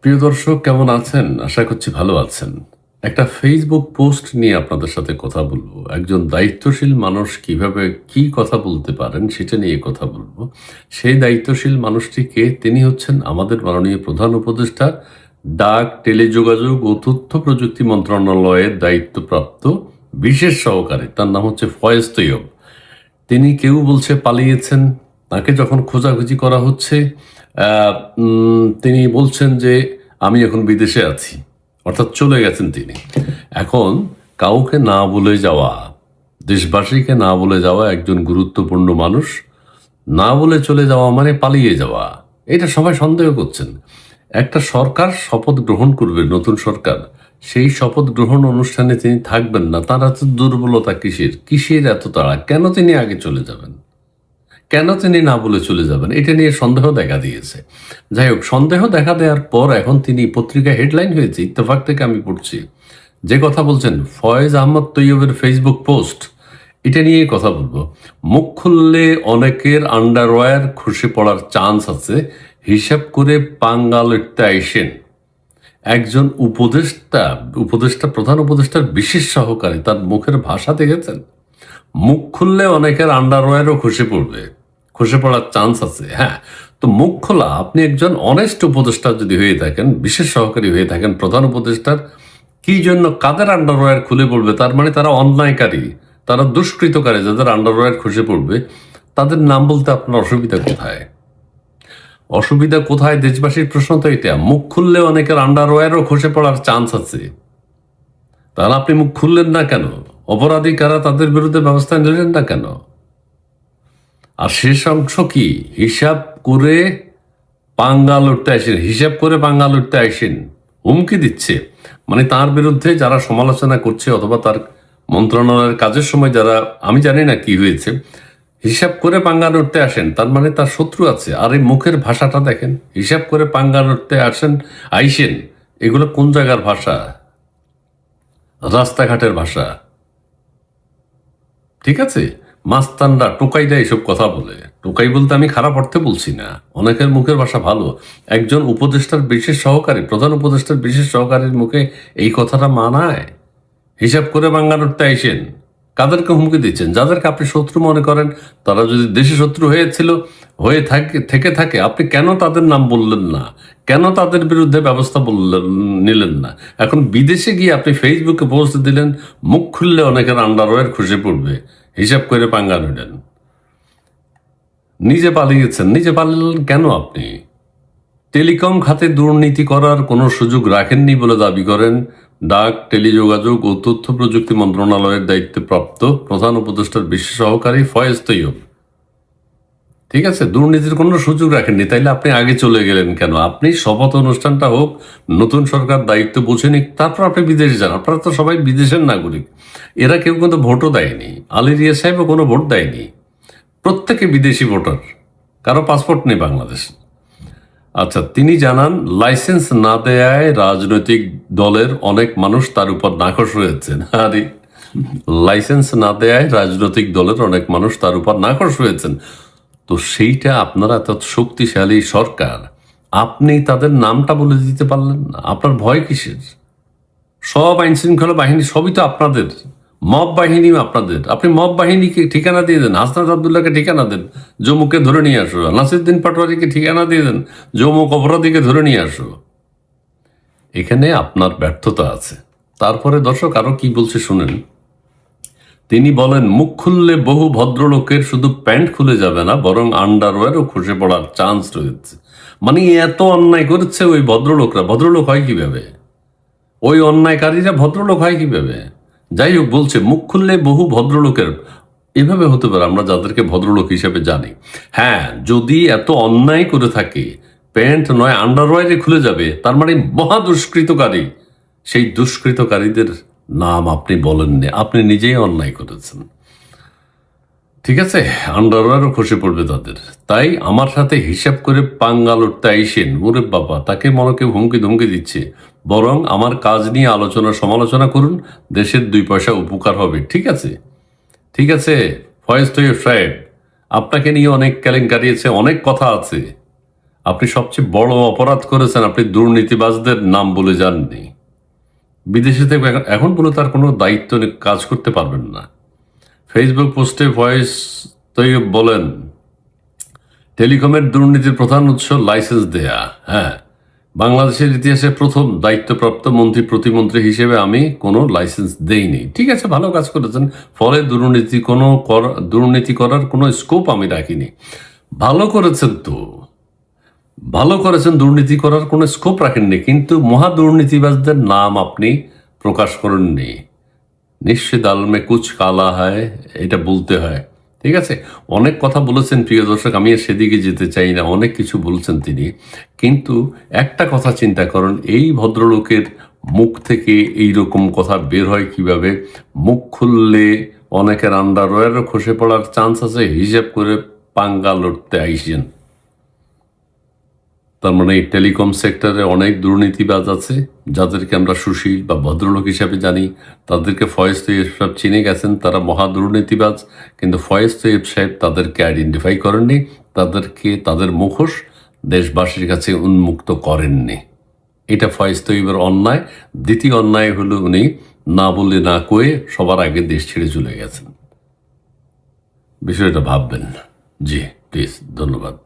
প্রিয় দর্শক, কেমন আছেন? আশা করছি ভালো আছেন। একটা ফেসবুক পোস্ট নিয়ে আপনাদের সাথে কথা বলবো। একজন দায়িত্বশীল মানুষ কিভাবে কি কথা বলতে পারেন সেটা নিয়ে কথা বলবো। সেই দায়িত্বশীল মানুষটিকে, তিনি হচ্ছেন আমাদের মাননীয় প্রধান উপদেষ্টা, ডাক, টেলিযোগাযোগ ও তথ্য প্রযুক্তি মন্ত্রণালয়ের দায়িত্বপ্রাপ্ত বিশেষ সহকারী। তার নাম হচ্ছে ফয়েজ তৈয়ব। তিনি, কেউ বলছে পালিয়েছেন, তাকে যখন খোঁজাখুঁজি করা হচ্ছে, তিনি বলছেন যে আমি এখন বিদেশে আছি, অর্থাৎ চলে গেছেন তিনি। এখন কাউকে না বলে যাওয়া, দেশবাসীকে না বলে যাওয়া, একজন গুরুত্বপূর্ণ মানুষ না বলে চলে যাওয়া মানে পালিয়ে যাওয়া। এটা সবাই সন্দেহ করছেন। একটা সরকার শপথ গ্রহণ করবে, নতুন সরকার, সেই শপথ গ্রহণ অনুষ্ঠানে তিনি থাকবেন না। তার এত দুর্বলতা কিসের? কিসের এত তাড়া? কেন তিনি আগে চলে যাবেন? কেন তিনি না বলে চলে যাবেন? এটা নিয়ে সন্দেহ দেখা দিয়েছে। যাই হোক, সন্দেহ দেখা দেওয়ার পর এখন তিনি পত্রিকা হেডলাইন হয়েছে, ইত্তেফাক থেকে আমি পড়ছি, যে কথা বলছেন ফয়েজ আহমদ তৈয়বের ফেসবুক পোস্ট, এটা নিয়ে কথা বলবো। মুখ খুললে অনেকের আন্ডারওয়্যার খসে পড়ার চান্স আছে, হিসাব করে পাঙ্গা লড়তে আইসেন। একজন উপদেষ্টা, প্রধান উপদেষ্টার বিশেষ সহকারী, তার মুখের ভাষা দেখেছেন? মুখ খুললে অনেকের আন্ডারওয়্যারও খসে পড়ার চান্স আছে। হ্যাঁ, তো মুখ খোলা, আপনি একজন অনেস্ট উপদেষ্টা যদি হয়ে থাকেন, বিশেষ সহকারী হয়ে থাকেন প্রধান উপদেষ্টার, কি জন্য কাদের আন্ডারওয়্যার খুলে পড়বে? তার মানে তারা অন্যায়কারী, তারা দুষ্কৃতকারী, যাদের আন্ডারওয়্যার খসে পড়বে, তাদের নাম বলতে আপনার অসুবিধা কোথায়? অসুবিধা কোথায়? দেশবাসীর প্রশ্ন তো এটা। মুখ খুললে অনেকের আন্ডারওয়্যারও খসে পড়ার চান্স আছে, তাহলে আপনি মুখ খুললেন না কেন? অপরাধী কারা, তাদের বিরুদ্ধে ব্যবস্থা নিলেন না কেন? আর শেষ অংশ কি? হিসাব করে পাঙ্গা লড়তে আসেন, হিসাব করে পাঙ্গা লড়তে আসেন, হুমকি দিচ্ছে। মানে তার বিরুদ্ধে যারা সমালোচনা করছে, অথবা তার মন্ত্রণালয়ের কাজের সময় যারা, আমি জানি না কি হয়েছে, হিসাব করে পাঙ্গা লড়তে আসেন, তার মানে তার শত্রু আছে। আর এই মুখের ভাষাটা দেখেন, হিসাব করে পাঙ্গা লড়তে আইসেন, এগুলো কোন জায়গার ভাষা? রাস্তাঘাটের ভাষা। ঠিক আছে, মাস্তানরা, টোকাইরা এসব কথা বলে। টোকাই বলতে আমি খারাপ অর্থে বলছি না, অনেকের মুখের ভাষা ভালো। একজন উপদেষ্টার বিশেষ সহকারী, প্রধান উপদেষ্টার বিশেষ সহকারীর মুখে এই কথাটা মানায়? হিসাব করে বাঙ্গালোরতে আইসেন। কাদেরকে হুমকি দিচ্ছেন? যাদেরকে আপনি শত্রু মনে করেন, তারা যদি দেশে শত্রু থেকে থাকে, আপনি কেন তাদের নাম বললেন না? কেন তাদের বিরুদ্ধে ব্যবস্থা নিলেন না? এখন বিদেশে গিয়ে আপনি ফেসবুকে পোস্ট দিলেন, মুখ খুললে অনেকের আন্ডারওয়্যার খসে পড়বে, হিসাব করে পাঙ্গা নিলেন। নিজে পালিয়েছেন, নিজে পালিয়েছেন কেন আপনি? টেলিকম খাতে দুর্নীতি করার কোনো সুযোগ রাখেননি বলে দাবি করেন ডাক, টেলিযোগাযোগ ও তথ্য প্রযুক্তি মন্ত্রণালয়ের দায়িত্বপ্রাপ্ত প্রধান উপদেষ্টার বিশেষ সহকারী ফয়েজ তৈয়ব। ঠিক আছে, দুর্নীতির কোনো সুযোগ রাখেননি, তাইলে আপনি আগে চলে গেলেন কেন? আপনি শপথ অনুষ্ঠানটা হোক, নতুন সরকার দায়িত্ব বুঝে নিক, তারপর আপনি বিদেশে যান। আপনারা তো সবাই বিদেশের নাগরিক। এরা কেউ কিন্তু ভোটও দেয়নি, আলী রিয়াজ সাহেবও কোনো ভোট দেয়নি। প্রত্যেকে বিদেশি ভোটার, কারো পাসপোর্ট নেই বাংলাদেশ। আচ্ছা, তিনি জানান, লাইসেন্স না দেয়ায় রাজনৈতিক দলের অনেক মানুষ তার উপর নাখোশ হয়েছেন। আরে, লাইসেন্স না দেয়ায় রাজনৈতিক দলের অনেক মানুষ তার উপর নাখোশ হয়েছেন। তো সেইটা, আপনারা এত শক্তিশালী সরকার, আপনি তাদের নামটা বলে দিতে পারলেন না? আপনার ভয় কিসের? সব আইন শৃঙ্খলা বাহিনী সবই তো আপনাদের, মব বাহিনীও আপনাদের। আপনি মব বাহিনীকে ঠিকানা দিয়ে দেন, হাসনাত আবদুল্লাহকে ঠিকানা দেন, জমুকে ধরে নিয়ে আসো। নাসিরুদ্দিন পাটোয়ারিকে ঠিকানা দিয়ে দেন, জমুক অপরাধীকে ধরে নিয়ে আসো। এখানে আপনার ব্যর্থতা আছে। তারপরে দর্শক আরো কি বলছে শুনেন। তিনি বলেন, মুখ খুললে বহু ভদ্রলোকের শুধু প্যান্ট খুলে যাবে না, বরং আন্ডারওয়্যারও খসে পড়ার চান্স রয়েছে। মানে এত অন্যায় করেছে ওই ভদ্রলোকরা, ভদ্রলোক হয় কিভাবে? ওই অন্যায়কারীরা ভদ্রলোক হয় কিভাবে? যাই হোক, বলছে মুখ খুললে বহু ভদ্রলোকের, এভাবে হতে পারে আমরা যাদেরকে ভদ্রলোক হিসেবে জানি। হ্যাঁ, যদি এত অন্যায় করে থাকে, প্যান্ট নয় আন্ডারওয়্যারে খুলে যাবে, তার মানে মহা দুষ্কৃতকারী। সেই দুষ্কৃতকারীদের নাম আপনি বলেননি, আপনি নিজেই অন্যায় করেছেন। ঠিক আছে, আন্ডারওয়্যারও খসে পড়বে তাদের। তাই আমার সাথে হিসাব করে পাঙ্গা লড়তে আইসেন। ওরে বাবা, তাকে মনে কেউ হুমকি ধমকি দিচ্ছে। বরং আমার কাজ নিয়ে সমালোচনা করুন, দেশের 2 পয়সা উপকার হবে। ঠিক আছে, ঠিক আছে ফয়েজ তৈয়ব সাহেব, আপনাকে নিয়ে অনেক কেলেঙ্কারি আছে, অনেক কথা আছে। আপনি সবচেয়ে বড় অপরাধ করেছেন, আপনি দুর্নীতিবাজদের নাম বলে যাননি। বিদেশে থেকে এখন পর্যন্ত তার কোনো দায়িত্ব নিয়ে কাজ করতে পারবেন না। ফেসবুক পোস্টে ভয়েস তৈয়ব বলেন, টেলিকমের দুর্নীতির প্রধান উৎস লাইসেন্স দেয়া। হ্যাঁ, বাংলাদেশের ইতিহাসে প্রথম দায়িত্বপ্রাপ্ত মন্ত্রী প্রতিমন্ত্রী হিসেবে আমি কোনো লাইসেন্স দেইনি। ঠিক আছে, ভালো কাজ করেছেন। ফলে দুর্নীতি করার কোনো স্কোপ আমি রাখিনি। ভালো করেছেন তো, ভালো করেছেন, দুর্নীতি করার কোনো স্কোপ রাখেননি, কিন্তু মহা দুর্নীতিবাজদের নাম আপনি প্রকাশ করেননি। নিশ্চয় দাল মে কুচ কালা হয়, এটা বলতে হয়। ঠিক আছে, অনেক কথা বলেছেন প্রিয় দর্শক, আমি আর সেদিকে যেতে চাই না, অনেক কিছু বলছেন তিনি। কিন্তু একটা কথা চিন্তা করেন, এই ভদ্রলোকের মুখ থেকে এই রকম কথা বের হয় কিভাবে? মুখ খুললে অনেকের আন্ডারওয়্যারও খসে পড়ার চান্স আছে, হিসাব করে পাঙ্গা লড়তে আইসেন। তার মানে এই টেলিকম সেক্টরে অনেক দুর্নীতিবাজ আছে, যাদেরকে আমরা সুশীল বা ভদ্রলোক হিসাবে জানি। তাদেরকে ফয়েজ তৈয়ব সাহেব চিনে গেছেন, তারা মহা দুর্নীতিবাজ। কিন্তু ফয়েজ তৈয়ব সাহেব তাদেরকে আইডেন্টিফাই করেননি, তাদের মুখোশ দেশবাসীর কাছে উন্মুক্ত করেননি। এটা ফয়েজ তৈয়বের অন্যায়। দ্বিতীয় অন্যায় হলো উনি না বলে না কয়ে সবার আগে দেশ ছেড়ে চলে গেছেন। বিষয়টা ভাববেন। জি প্লিজ, ধন্যবাদ।